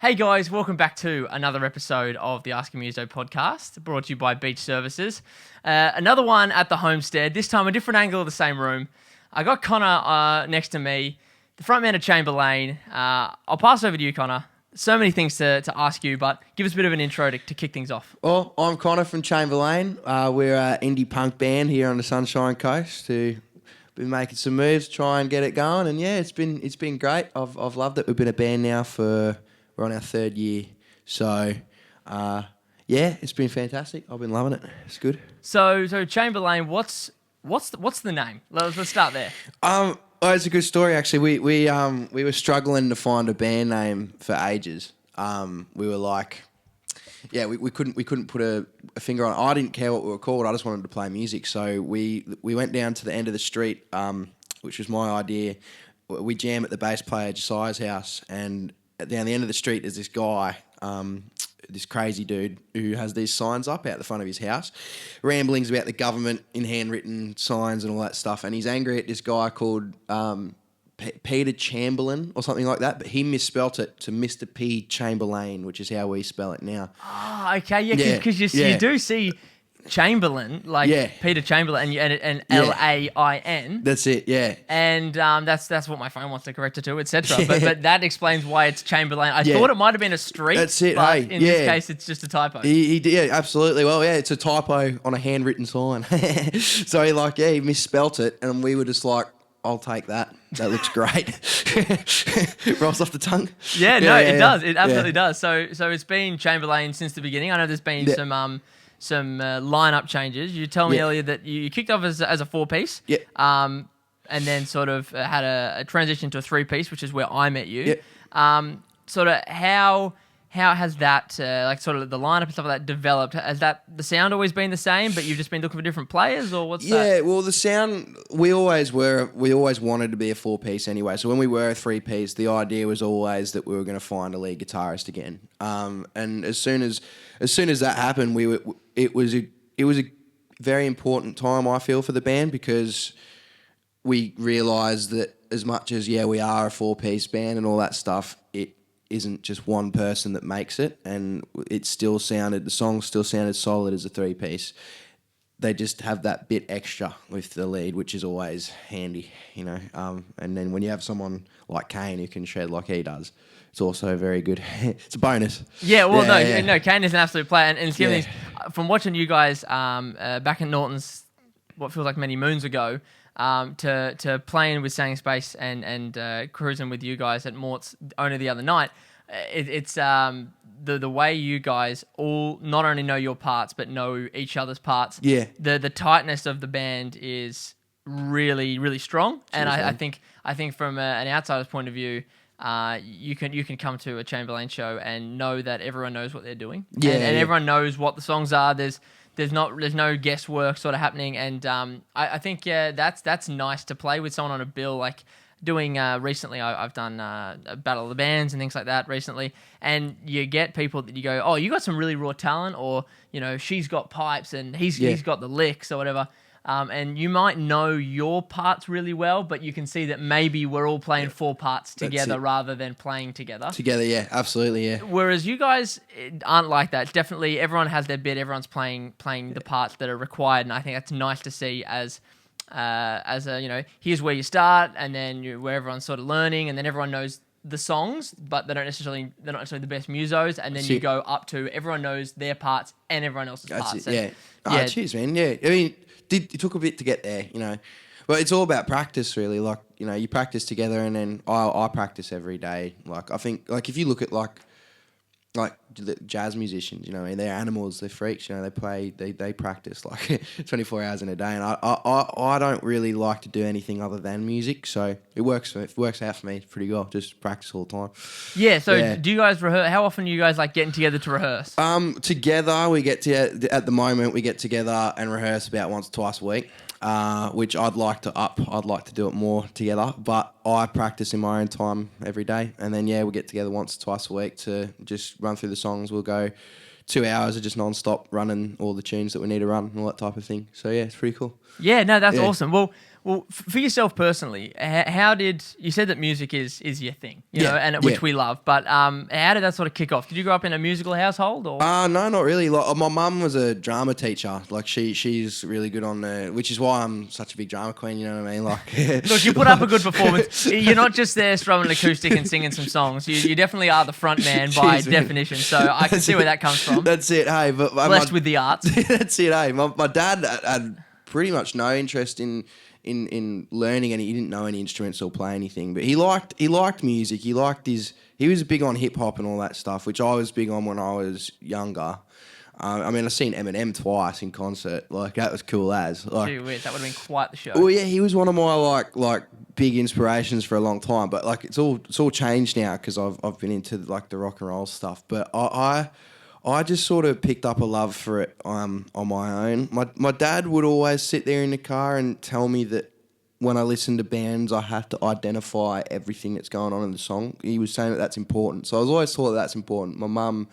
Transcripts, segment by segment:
Hey guys, welcome back to another episode of the Ask Muso podcast, brought to you by Beach Services. Another one at the homestead, this time a different angle of the same room. I got Connor next to me, the front man of Chamberlain. I'll pass over to you, Connor. So many things to ask you, but give us a bit of an intro to kick things off. Well, I'm Connor from Chamberlain. We're an indie punk band here on the Sunshine Coast who been making some moves, try and get it going, and yeah, it's been great. I've loved it. We've been a band now we're on our third year, so yeah, it's been fantastic. I've been loving it. It's good. So Chamberlain, what's the name? Let's start there. Oh, it's a good story actually. We were struggling to find a band name for ages. We were like, yeah, we couldn't put a finger on it. I didn't care what we were called. I just wanted to play music. So we went down to the end of the street, which was my idea. We jam at the bass player Josiah's house, and down the end of the street is this guy, this crazy dude who has these signs up out the front of his house, ramblings about the government in handwritten signs and all that stuff. And he's angry at this guy called Peter Chamberlain or something like that, but he misspelt it to Mr. P. Chamberlain, which is how we spell it now. Oh, okay, yeah, because you do see Chamberlain, like Peter Chamberlain, and Lain. That's it, yeah. And that's what my phone wants to correct it to, etc. But that explains why it's Chamberlain. I thought it might have been a street. That's it, but in this case, it's just a typo. Yeah, absolutely. Well, yeah, it's a typo on a handwritten sign. So he misspelt it, and we were just like, I'll take that. That looks great. Rolls off the tongue. Yeah, it does. It absolutely does. So it's been Chamberlain since the beginning. I know there's been some lineup changes. You told me earlier that you kicked off as a four-piece, and then sort of had a transition to a three-piece, which is where I met you. Sort of how has that, like sort of the lineup and stuff like that developed? Has the sound always been the same, but you've just been looking for different players, or what's that? Yeah, well, the sound, we always wanted to be a four-piece anyway. So when we were a three-piece, the idea was always that we were going to find a lead guitarist again. And as soon as that happened, it was a very important time, I feel, for the band, because we realised that as much as we are a four-piece band and all that stuff, it isn't just one person that makes it, and the song still sounded solid as a three-piece. They just have that bit extra with the lead, which is always handy, and then when you have someone like Kane who can shred like he does, it's also very good. It's a bonus. Yeah, well, no, Kane is an absolute player, and things, from watching you guys back in Norton's, what feels like many moons ago, to playing with Sang Space and cruising with you guys at Mort's only the other night, it's the way you guys all not only know your parts but know each other's parts. Yeah, the tightness of the band is really, really strong, and I think from an outsider's point of view, you can come to a Chamberlain show and know that everyone knows what they're doing, and everyone knows what the songs are. There's no guesswork sort of happening, and I think that's nice to play with someone on a bill. Like doing recently, I've done a Battle of the Bands and things like that recently, and you get people that you go, oh, you got some really raw talent, or she's got pipes and he's got the licks or whatever. And you might know your parts really well, but you can see that maybe we're all playing four parts together rather than playing together. Together, yeah, absolutely, yeah. Whereas you guys aren't like that. Definitely, everyone has their bit. Everyone's playing the parts that are required, and I think that's nice to see as a here's where you start, and then where everyone's sort of learning, and then everyone knows the songs, but they're not necessarily the best musos, and then you go up to everyone knows their parts and everyone else's parts. It, yeah. Cheers, man. Yeah, I mean, it took a bit to get there, But it's all about practice, really. Like, you practice together, and then I practice every day. Like, I think, like, if you look at like the jazz musicians, they're animals, they're freaks. They practice like 24 hours in a day, and I don't really like to do anything other than music. So it works out for me pretty well. Just practice all the time. Yeah. So do you guys rehearse? How often are you guys like getting together to rehearse? Together we get to at the moment we get together and rehearse about once or twice a week. Which I'd like to up. I'd like to do it more together, but I practice in my own time every day, and then we get together once or twice a week to just run through the songs. We'll go 2 hours of just non-stop running all the tunes that we need to run and all that type of thing. So yeah, it's pretty cool. Yeah, no, that's awesome. Well, Well, for yourself personally, how did you said that music is your thing, you know, and which we love. But how did that sort of kick off? Did you grow up in a musical household, or? No, not really. Like, my mum was a drama teacher. Like she's really good on which is why I'm such a big drama queen. You know what I mean? Like, look, you put up a good performance. You're not just there strumming an acoustic and singing some songs. You definitely are the front man by definition. So I can see where that comes from. That's it. Hey, but blessed with the arts. That's it. Hey, my dad had pretty much no interest in learning, and he didn't know any instruments or play anything. But he liked music. He was big on hip hop and all that stuff, which I was big on when I was younger. I mean, I've seen Eminem twice in concert. Like, that was cool as. Like, gee whiz, that would have been quite the show. Well, yeah, he was one of my like big inspirations for a long time. But like, it's all changed now because I've been into like the rock and roll stuff. But I just sort of picked up a love for it on my own. My dad would always sit there in the car and tell me that when I listened to bands, I have to identify everything that's going on in the song. He was saying that that's important. So I was always taught that that's important. My mum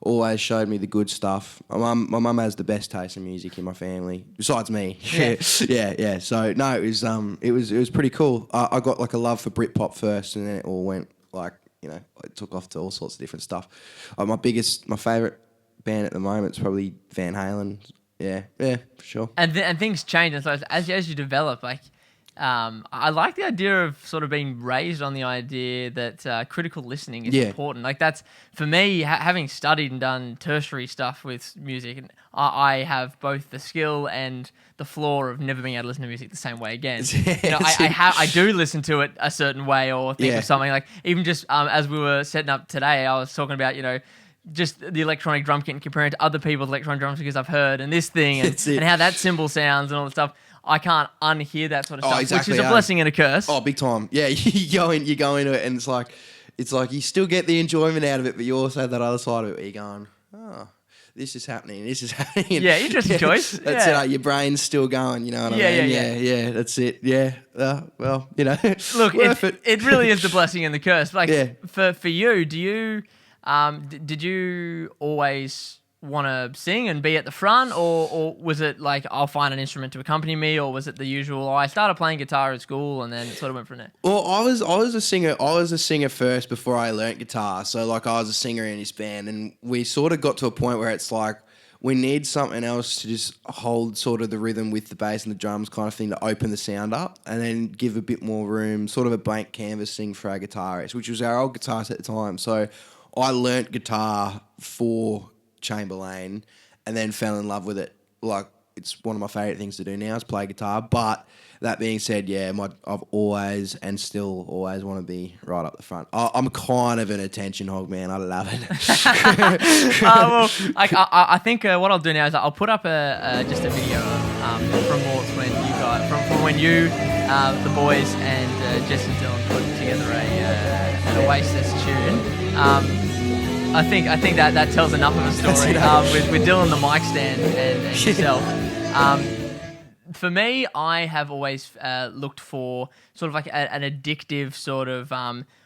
always showed me the good stuff. My mum has the best taste in music in my family, besides me. Yeah. So no, it was pretty cool. I got like a love for Britpop first, and then it all went like, you know, it took off to all sorts of different stuff. My favourite band at the moment is probably Van Halen. Yeah, for sure. And things change, and so as you develop, like. I like the idea of sort of being raised on the idea that critical listening is important. Like, that's, for me, having studied and done tertiary stuff with music, and I have both the skill and the flaw of never being able to listen to music the same way again. You know, I do listen to it a certain way, or think of something, like, even just as we were setting up today, I was talking about, you know, just the electronic drum kit and comparing it to other people's electronic drum kits I've heard, and this thing, and how that cymbal sounds and all that stuff. I can't unhear that sort of stuff, exactly, which is a blessing and a curse. Oh, big time. Yeah, you go into it, and it's like you still get the enjoyment out of it, but you also have that other side of it where you're going, oh, this is happening. Yeah, interesting choice. That's it. Your brain's still going, you know what I mean? Yeah, that's it. Yeah. Well, you know, look, it really is the blessing and the curse. Like, for you, do you, did you always want to sing and be at the front, or was it like, I'll find an instrument to accompany me, or was it the usual, I started playing guitar at school and then it sort of went from there? Well, I was a singer. I was a singer first before I learnt guitar. So like, I was a singer in this band, and we sort of got to a point where it's like, we need something else to just hold sort of the rhythm with the bass and the drums kind of thing to open the sound up, and then give a bit more room, sort of a blank canvas thing for our guitarist, which was our old guitarist at the time. So I learnt guitar for Chamberlain, and then fell in love with it. Like, it's one of my favourite things to do now is play guitar. But that being said, I've always and still always want to be right up the front. I'm kind of an attention hog, man. I love it. Well, I think what I'll do now is I'll put up just a video from Mort's from when you, the boys, and Jess and Dylan put together an Oasis tune. I think that tells enough of a story with Dylan, the mic stand, and yourself. For me, I have always looked for sort of like an addictive sort of,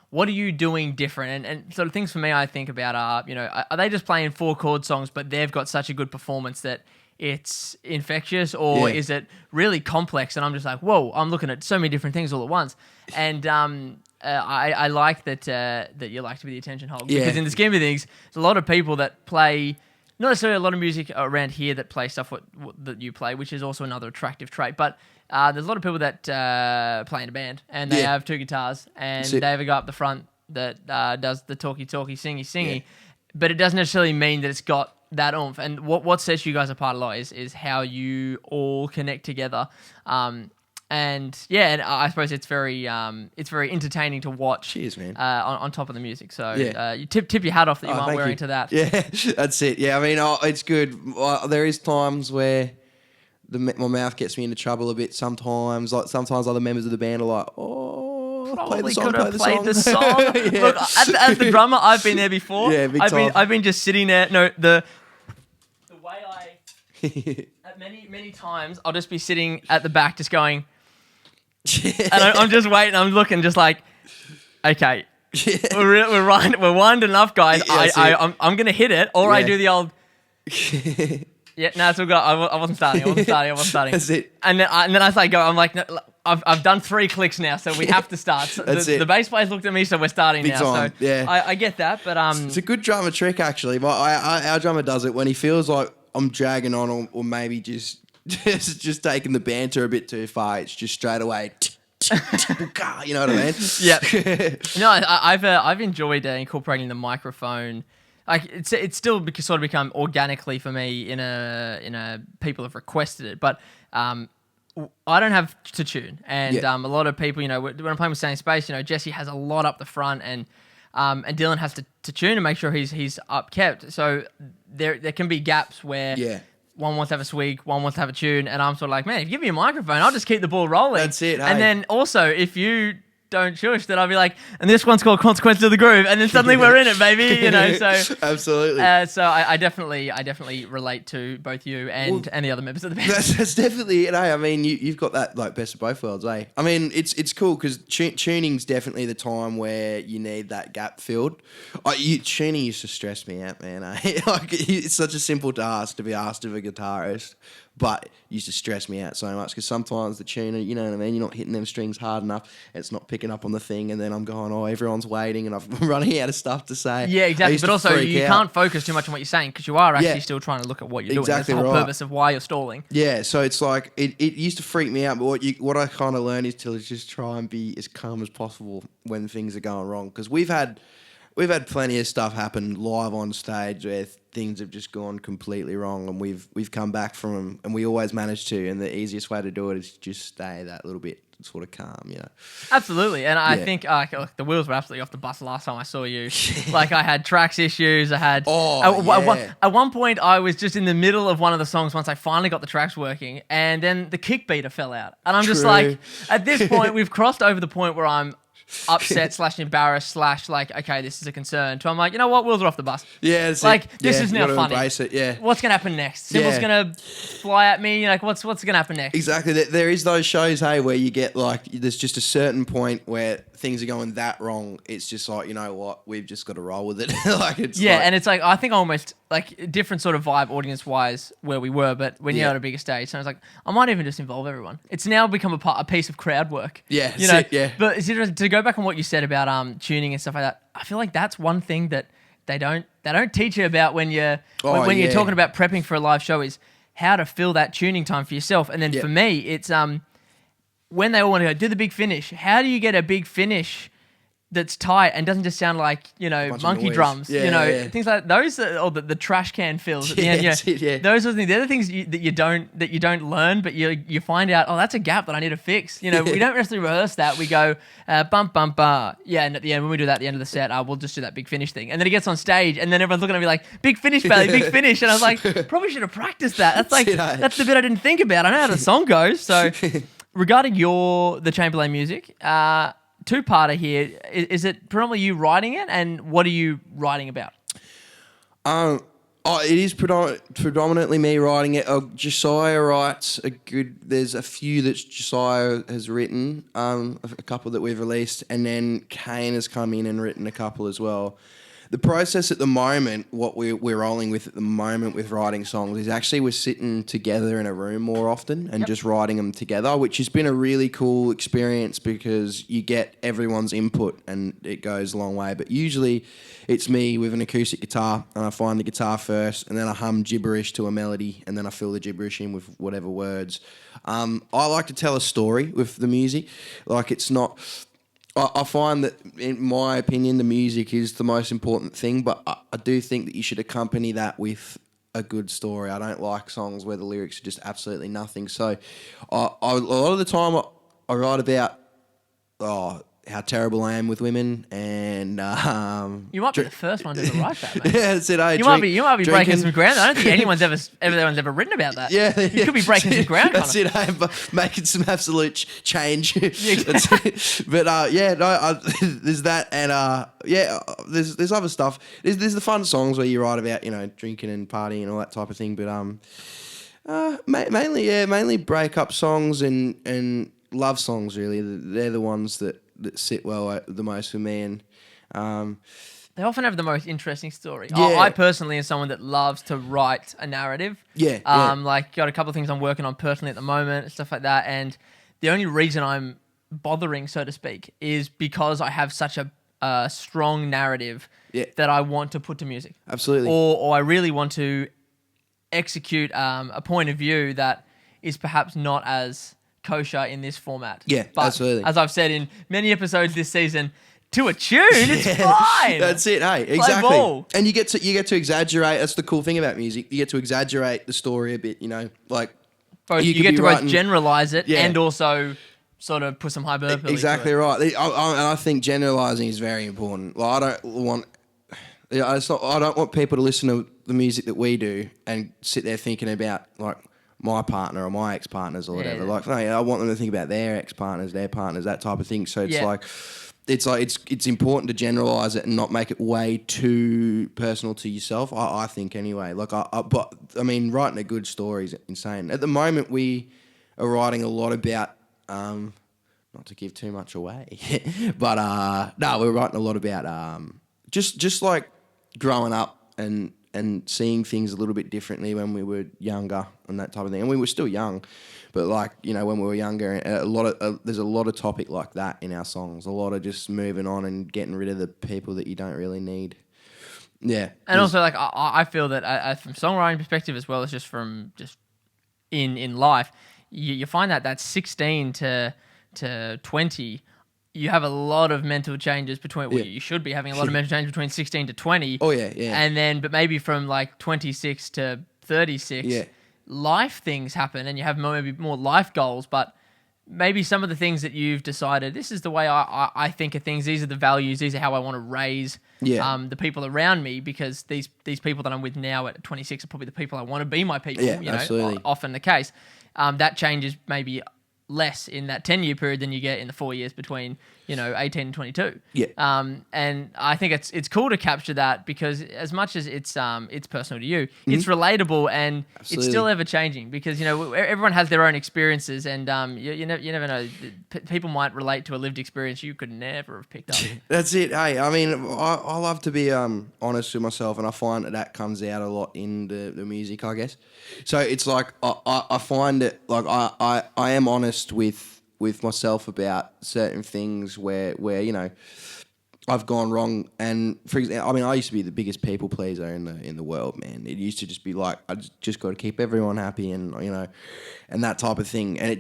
what are you doing different? And sort of things for me I think about are, you know, are they just playing 4-chord songs but they've got such a good performance that it's infectious, or is it really complex and I'm just like, whoa, I'm looking at so many different things all at once? And I like that you like to be the attention hog, because in the scheme of things, there's a lot of people that play, not necessarily a lot of music around here that play stuff that you play, which is also another attractive trait, but there's a lot of people that play in a band, and they have 2 guitars, and they have a guy up the front that does the talky, singy, but it doesn't necessarily mean that it's got that oomph. And what sets you guys apart a lot is how you all connect together. And I suppose it's very entertaining to watch. Cheers, man. On top of the music, so you tip your hat off that you aren't wearing to that. Yeah, that's it. Yeah, I mean, it's good. There is times where my mouth gets me into trouble a bit. Sometimes, like sometimes other members of the band are like, "Oh, probably could have played the song." Look, as the drummer, I've been there before. Yeah, big time. I've been just sitting there. No, the way at many times I'll just be sitting at the back, just going. And I'm just waiting. I'm looking, just like, okay, we're winding up, guys. I'm gonna hit it, or I do the old. Yeah, no, it's all good. I wasn't starting. That's it. And then I say go. I'm like, no, I've done 3 clicks now, so we have to start. So That's it. The bass players looked at me, so we're starting Big now. time, So yeah. I get that, but It's a good drummer trick, actually. Our drummer does it when he feels like I'm dragging on or maybe just taking the banter a bit too far. It's just straight away. You know what I mean? Yeah. No, I've enjoyed incorporating the microphone. Like it's still sort of become organically for me in a people have requested it, but I don't have to tune, and a lot of people, when I'm playing with Sane Space, Jesse has a lot up the front, and Dylan has to tune and make sure he's upkept. So there can be gaps where one wants to have a swig, one wants to have a tune, and I'm sort of like, man, if you give me a microphone, I'll just keep the ball rolling. That's it. And then also, if you don't shush, then I'll be like, and this one's called Consequence of the Groove, and then suddenly we're in it, baby. So absolutely. So I definitely relate to both you and the other members of the band. That's definitely it. I mean, you've got that like best of both worlds, eh? I mean, it's cool because tuning's definitely the time where you need that gap filled. Tuning used to stress me out, man. Like it's such a simple task to be asked of a guitarist. But it used to stress me out so much because sometimes the tuner, you know what I mean, you're not hitting them strings hard enough, it's not picking up on the thing, and then I'm going, everyone's waiting, and I'm running out of stuff to say. Yeah, exactly. But also, you can't focus too much on what you're saying because you are actually still trying to look at what you're doing. That's the whole purpose of why you're stalling. Yeah, so it's like, it used to freak me out, but what I kind of learned is to just try and be as calm as possible when things are going wrong. Because we've had plenty of stuff happen live on stage where things have just gone completely wrong, and we've come back from them, and we always manage to. And the easiest way to do it is just stay that little bit sort of calm, Absolutely, and I think look, the wheels were absolutely off the bus last time I saw you. Like I had tracks issues. I had at one point I was just in the middle of one of the songs once I finally got the tracks working, and then the kick beater fell out, and I'm just like, at this point we've crossed over the point where I'm upset / embarrassed / like, okay, this is a concern. So I'm like, you know what, wheels are off the bus. Yeah, this is now funny. Embrace it, yeah. What's gonna happen next? Symbol's gonna fly at me. Like, what's gonna happen next? Exactly. There is those shows, hey, where you get like, there's just a certain point where things are going that wrong. It's just like, you know what, we've just got to roll with it. And it's like, I think almost like different sort of vibe audience wise where we were, but when you're at a bigger stage, so I was like, I might even just involve everyone. It's now become a piece of crowd work. Yeah, But it's interesting to go back on what you said about tuning and stuff like that. I feel like that's one thing that they don't teach you about when you're talking about prepping for a live show, is how to fill that tuning time for yourself. And then for me, it's when they all want to go do the big finish. How do you get a big finish that's tight and doesn't just sound like, monkey drums, things like those, or the trash can fills at the end. Those are the things. They're the things that you don't learn, but you find out, that's a gap that I need to fix. We don't necessarily rehearse that. We go bump bump bar. Yeah, and at the end, when we do that at the end of the set, we'll just do that big finish thing. And then it gets on stage, and then everyone's looking at me like, big finish, Bailey, big finish. And I was like, probably should have practiced that. That's like that's the bit I didn't think about. I know how the song goes. So regarding the Chamberlain music, two-parter here. Is it predominantly you writing it, and what are you writing about? It is predominantly me writing it. Josiah writes there's a few that Josiah has written, a couple that we've released, and then Kane has come in and written a couple as well. The process at the moment, what we're rolling with at the moment with writing songs, is actually we're sitting together in a room more often and just writing them together, which has been a really cool experience because you get everyone's input and it goes a long way. But usually it's me with an acoustic guitar, and I find the guitar first, and then I hum gibberish to a melody, and then I fill the gibberish in with whatever words. I like to tell a story with the music. Like, it's not... I find that, in my opinion, the music is the most important thing, but I do think that you should accompany that with a good story. I don't like songs where the lyrics are just absolutely nothing. So a lot of the time I write about how terrible I am with women, and you might be the first one to ever write that, mate. Yeah, that's it. You might be breaking some ground. I don't think anyone's ever written about that. Yeah, you could be breaking some ground. That's it. Making some absolute change. That's it. But there's that, and there's other stuff. There's the fun songs where you write about drinking and partying and all that type of thing. But mainly breakup songs and love songs. Really, they're the ones that sit well the most for me, and they often have the most interesting story. Yeah. I personally am someone that loves to write a narrative. Yeah. Like, got a couple of things I'm working on personally at the moment, stuff like that, and the only reason I'm bothering, so to speak, is because I have such a strong narrative that I want to put to music. Absolutely. Or I really want to execute a point of view that is perhaps not as kosher in this format. Yeah, but absolutely. As I've said in many episodes this season, to a tune, it's fine. That's it. Hey, Play exactly. ball. And you get to exaggerate. That's the cool thing about music. You get to exaggerate the story a bit. You know, like You could get be to writing- both generalize it Yeah. and also sort of put some hyperbole. Exactly to it. right. And I think generalizing is very important. Like I don't want people to listen to the music that we do and sit there thinking about like my partner or my ex-partners or whatever. Yeah. Like, no, I want them to think about their ex-partners, their partners, that type of thing. So it's it's important to generalize it and not make it way too personal to yourself. I think anyway. Like but I mean, writing a good story is insane. At the moment, we are writing a lot about. Not to give too much away, but no, we're writing a lot about just like growing up and seeing things a little bit differently when we were younger and that type of thing. And we were still young, but like, you know, when we were younger, there's a lot of topic like that in our songs. A lot of just moving on and getting rid of the people that you don't really need. Yeah, And also, like, I feel that from songwriting perspective as well as just from just in life, you find that 16 to 20, you have a lot of mental changes between. Well, you should be having a lot of mental changes between 16 to 20. Oh yeah. And then, but maybe from like 26 to 36, life things happen, and you have maybe more life goals. But maybe some of the things that you've decided, this is the way I think of things. These are the values. These are how I want to raise the people around me, because these people that I'm with now at 26 are probably the people I want to be my people. Yeah, you know, absolutely. Often the case. That changes maybe less in that 10-year period than you get in the 4 years between, 18 and 22. Yeah. And I think it's cool to capture that, because as much as it's personal to you, it's relatable, and Absolutely. it's still ever changing, because everyone has their own experiences, and you never know. People might relate to a lived experience you could never have picked up. That's it. Hey, I mean, I love to be honest with myself, and I find that comes out a lot in the music, I guess. So it's like I find it like I am honest with myself about certain things where I've gone wrong. And for example, I mean, I used to be the biggest people pleaser in the world, man. It used to just be like, I just got to keep everyone happy, and and that type of thing. And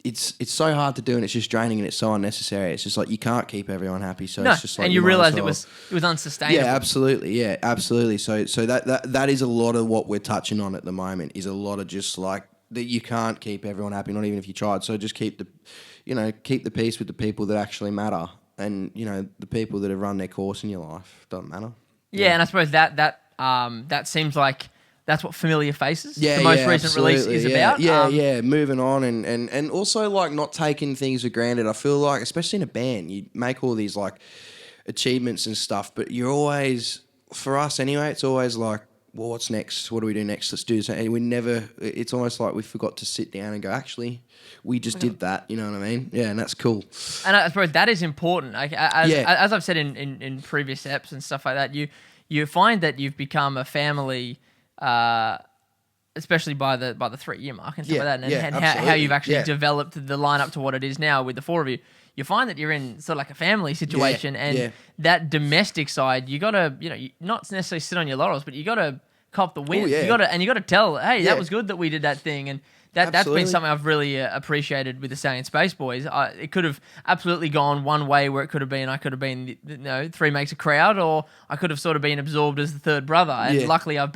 it's so hard to do, and it's just draining, and it's so unnecessary. It's just like you can't keep everyone happy, so it's just like. And you might as realised well. it was unsustainable. Yeah, absolutely. Yeah, absolutely. So that is a lot of what we're touching on at the moment. Is a lot of just like that you can't keep everyone happy, not even if you tried. So just keep the peace with the people that actually matter, and the people that have run their course in your life doesn't matter. Yeah, and I suppose that seems like that's what Familiar Faces, the the most recent release, is about. Yeah, moving on and also like not taking things for granted. I feel like, especially in a band, you make all these like achievements and stuff, but you're always, for us anyway, it's always like, well, what's next? What do we do next? Let's do this. And it's almost like we forgot to sit down and go, actually, we just did that. You know what I mean? Yeah, and that's cool. And I suppose that is important. Like, as I've said in previous eps and stuff like that, you find that you've become a family, especially by the 3-year mark and stuff like that, and how you've actually developed the lineup to what it is now with the 4 of you. You find that you're in sort of like a family situation, and that domestic side, you gotta, not necessarily sit on your laurels, but you gotta cop the win. You gotta tell, hey, that was good that we did that thing, and that's been something I've really appreciated with the Staying in Space Boys. It could have absolutely gone one way, where it could have been I could have been 3 makes a crowd, or I could have sort of been absorbed as the third brother, and luckily I've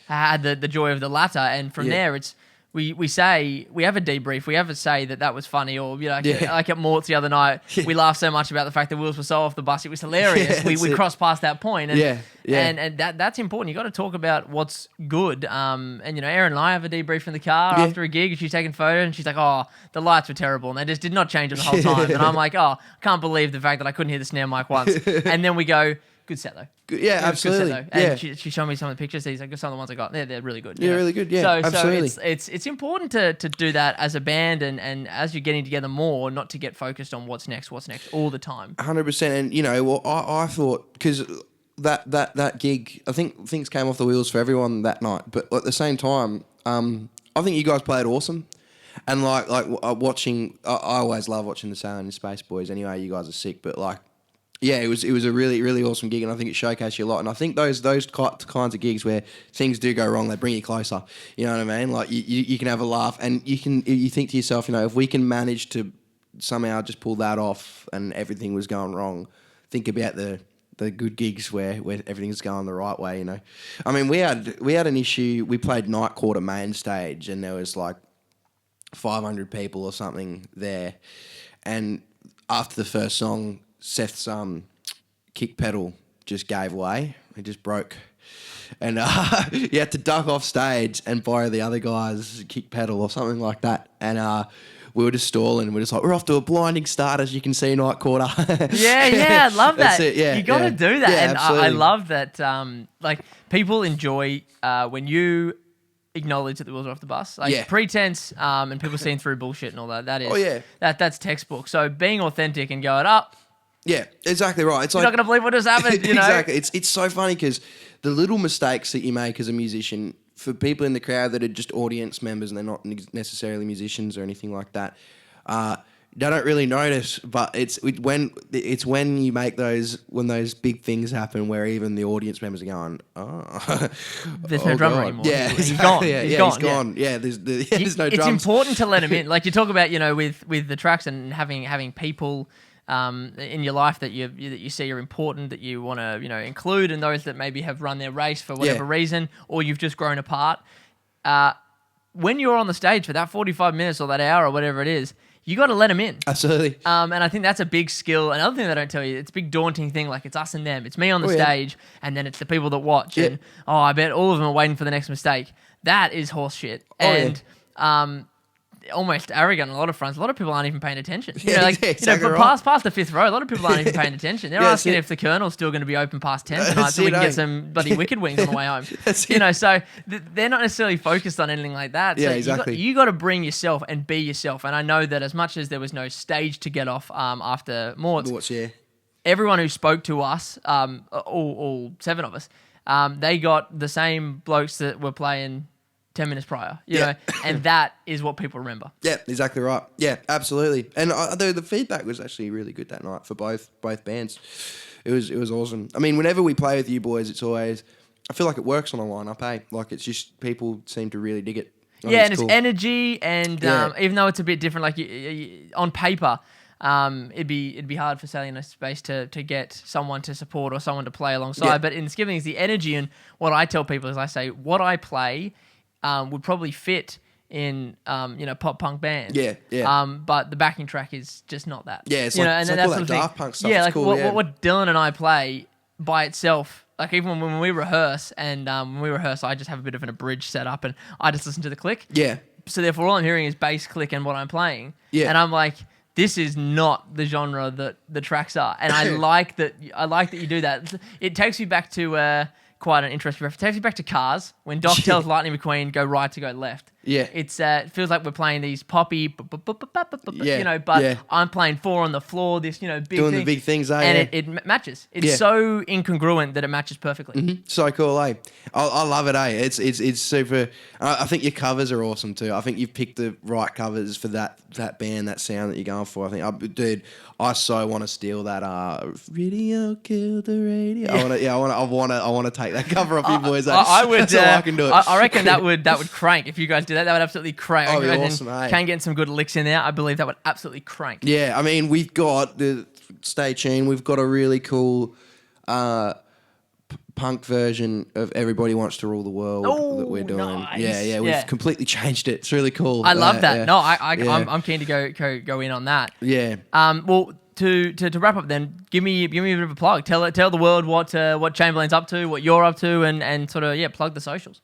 had the joy of the latter, and from there it's. We say, we have a debrief, we have a say that was funny, or like at Mort's the other night, we laughed so much about the fact that wheels were so off the bus, it was hilarious. We crossed past that point, and that's important. You got to talk about what's good. And Erin and I have a debrief in the car after a gig, and she's taking photos, and she's like, "Oh, the lights were terrible, and they just did not change it the whole time." And I'm like, "Oh, I can't believe the fact that I couldn't hear the snare mic once." And then we go, "Good set though." Yeah, absolutely. Good set, though. And she showed me some of the pictures. He's like, some of the ones I got, they're really good. Yeah, really good. Yeah, absolutely. So it's important to do that as a band, and as you're getting together more, not to get focused on what's next all the time. 100%. And I thought, because that gig, I think things came off the wheels for everyone that night. But at the same time, I think you guys played awesome. And watching, I always love watching the Sailing in Space boys. Anyway, you guys are sick, but like, yeah, it was a really, really awesome gig, and I think it showcased you a lot. And I think those kinds of gigs where things do go wrong, they bring you closer. You know what I mean? Like you can have a laugh, and you think to yourself, you know, if we can manage to somehow just pull that off, and everything was going wrong, think about the good gigs where everything's going the right way. You know, I mean, we had an issue. We played Night Quarter main stage, and there was like 500 people or something there, and after the first song, Seth's kick pedal just gave way. It just broke. And you had to duck off stage and borrow the other guy's kick pedal or something like that. And we were just stalling. We're just like, we're off to a blinding start, as you can see, Night Quarter. I love that. That's it, yeah. You got to do that. Yeah, and I love that, like, people enjoy when you acknowledge that the wheels are off the bus. Like, pretense and people seeing through bullshit and all that. That is, that's textbook. So being authentic and going up. Yeah, exactly right. It's You're not going to believe what just happened, you know? Exactly. It's so funny because the little mistakes that you make as a musician, for people in the crowd that are just audience members and they're not necessarily musicians or anything like that, they don't really notice. But it's when you make when those big things happen where even the audience members are going, oh, there's no drummer anymore. Yeah, he's gone. He's gone. Yeah, there's no drums. It's important to let him in. Like you talk about, you know, with the tracks and having people in your life that you see are important, that you want to, you know, include, and those that maybe have run their race for whatever reason, or you've just grown apart. When you're on the stage for that 45 minutes or that hour or whatever it is, you got to let them in. Absolutely. And I think that's a big skill. Another thing they don't tell you, it's a big daunting thing. Like, it's us and them. It's me on the stage, and then it's the people that watch. And I bet all of them are waiting for the next mistake. That is horse shit. Almost arrogant on a lot of fronts. A lot of people aren't even paying attention. You know, like, exactly past the fifth row, a lot of people aren't even paying attention. They're asking if the Colonel's still going to be open past 10 tonight so we can get some bloody wicked wings on the way home. You know, so they're not necessarily focused on anything like that. So exactly. You got to bring yourself and be yourself. And I know that as much as there was no stage to get off after Mort's, everyone who spoke to us, all 7 of us, they got the same blokes that were playing 10 minutes prior, you know, and that is what people remember. Yeah, exactly right. Yeah, absolutely. And the feedback was actually really good that night for both bands. It was awesome. I mean, whenever we play with you boys, it's always, I feel like it works on a lineup, eh? Like, it's just, people seem to really dig it. And it's energy, and even though it's a bit different, like on paper, it'd be hard for Sailing in Space to get someone to support or someone to play alongside. But in the skipping, is the energy, and what I tell people is, I say what I play would probably fit in pop punk bands. But the backing track is just not that. Yeah, it's like all that Daft Punk stuff. Yeah, like cool, what Dylan and I play by itself. Like, even when we rehearse, and I just have a bit of an abridged setup, and I just listen to the click. Yeah. So therefore, all I'm hearing is bass click and what I'm playing. Yeah. And I'm like, this is not the genre that the tracks are, and I like that. I like that you do that. It takes me back to quite an interesting reference. It takes me back to Cars, when Doc tells Lightning McQueen go right to go left. Yeah. It's it feels like we're playing these poppy, you know, but I'm playing 4 on the floor, this, you know, big doing thing, the big things, eh? And it matches. It's so incongruent that it matches perfectly. Mm-hmm. So cool, eh? I love it, eh? It's super. I think your covers are awesome too. I think you've picked the right covers for that band, that sound that you're going for. I think, dude, I so want to steal that. Radio killed the radio. I want to take that cover off you boys. I would. That's all I can do it. I reckon that would crank if you guys did that. That would absolutely crank. Oh, awesome, eh? Can get some good licks in there. I believe that would absolutely crank. Yeah, I mean, we've got stay tuned. We've got a really cool punk version of Everybody Wants to Rule the World that we're doing. Nice. Yeah, we've completely changed it. It's really cool. I love that. Yeah. No, I'm keen to go in on that. Yeah. Well, to wrap up then, give me a bit of a plug. Tell the world what Chamberlain's up to, what you're up to, and sort of plug the socials.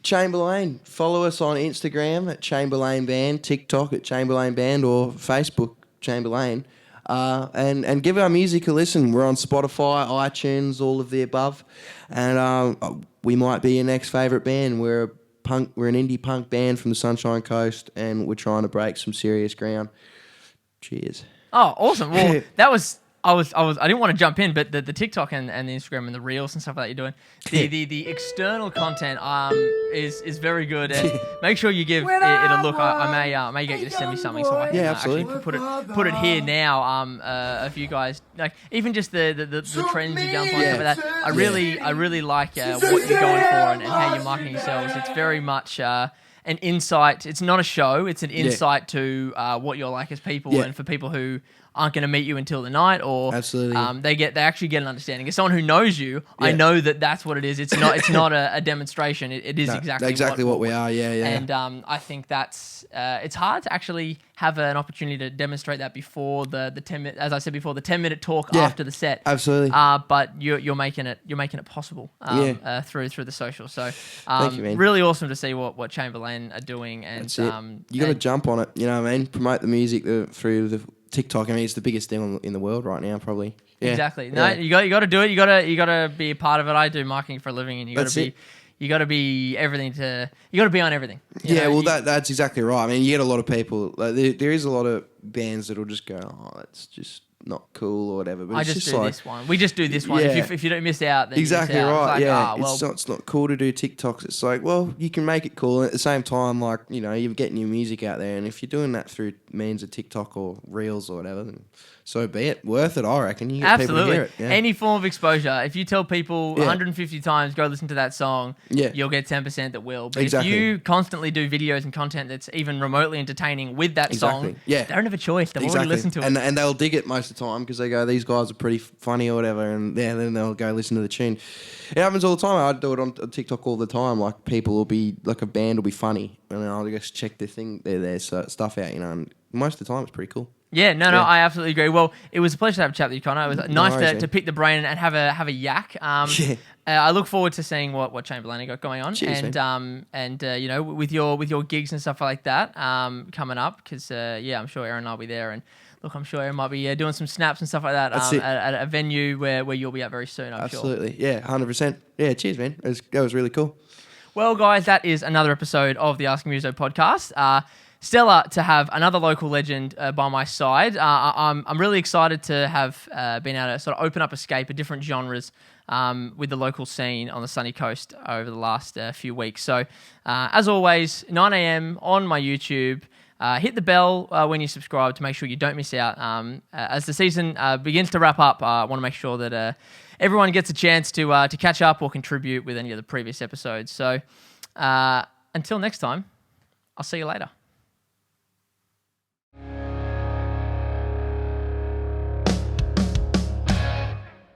Chamberlain. Follow us on Instagram at Chamberlain Band, TikTok at Chamberlain Band, or Facebook Chamberlain. And give our music a listen. We're on Spotify, iTunes, all of the above. And we might be your next favourite band. We're an indie punk band from the Sunshine Coast, and we're trying to break some serious ground. Cheers. Oh, awesome. Well, that was I didn't want to jump in, but the TikTok and the Instagram and the reels and stuff like that you're doing, the external content is very good, and make sure you give it a look. I may get you to send me something so I can actually put it here now. If you guys like, even just the trends you jump on, stuff like that. I really like what you're going for and how you're marketing yourselves. It's very much an insight. It's not a show. It's an insight to what you're like as people, and for people who aren't going to meet you until the night, or they actually get an understanding. As someone who knows you, I know that's what it is. It's not a demonstration. It is exactly what we are. Yeah. And I think that's it's hard to actually have an opportunity to demonstrate that before the 10-minute, as I said before, the 10-minute talk after the set. Absolutely. But you're making it possible through the social. So thank you, man. Really awesome to see what Chamberlain are doing. And you got to jump on it. You know what I mean? Promote the music through the TikTok. I mean, it's the biggest thing in the world right now, probably. Yeah. Exactly. No, you got to do it. You got to be a part of it. I do marketing for a living, and you got to be everything you got to be on everything. That's exactly right. I mean, you get a lot of people. Like, there is a lot of bands that'll just go, "Oh, that's just not cool" or whatever. But I just do this one. We just do this one. If you don't miss out, then exactly you miss out. Right. It's like, it's not cool to do TikToks. It's like, well, you can make it cool, and at the same time, like, you know, you're getting your music out there, and if you're doing that through means of TikTok or Reels or whatever, then so be it. Worth it, I reckon. You get people to hear it. Yeah. Any form of exposure. If you tell people 150 times, go listen to that song, you'll get 10% that will. But if you constantly do videos and content that's even remotely entertaining with that song, they don't have a choice. They've already listened to it. And they'll dig it most of the time because they go, these guys are pretty funny or whatever, and then they'll go listen to the tune. It happens all the time. I do it on TikTok all the time. Like, people will be, like, a band will be funny, and then I'll just check their stuff out, you know, and most of the time it's pretty cool. Yeah, no, I absolutely agree. Well, it was a pleasure to have a chat with you, Connor. It was nice to pick the brain and have a yak. I look forward to seeing what Chamberlain got going on. Cheers, and you know, with your gigs and stuff like that coming up, because I'm sure Aaron and I'll be there, and look, I'm sure Aaron might be doing some snaps and stuff like that at a venue where you'll be at very soon, I'm sure. Absolutely, yeah, 100%. Yeah, cheers, man. That was really cool. Well, guys, that is another episode of the Asking Muso podcast. Stellar to have another local legend by my side. I'm really excited to have been able to sort of open up escape of different genres with the local scene on the sunny coast over the last few weeks. So, as always, 9 a.m. on my YouTube. Hit the bell when you subscribe to make sure you don't miss out. As the season begins to wrap up, I want to make sure that everyone gets a chance to catch up or contribute with any of the previous episodes. So, until next time, I'll see you later.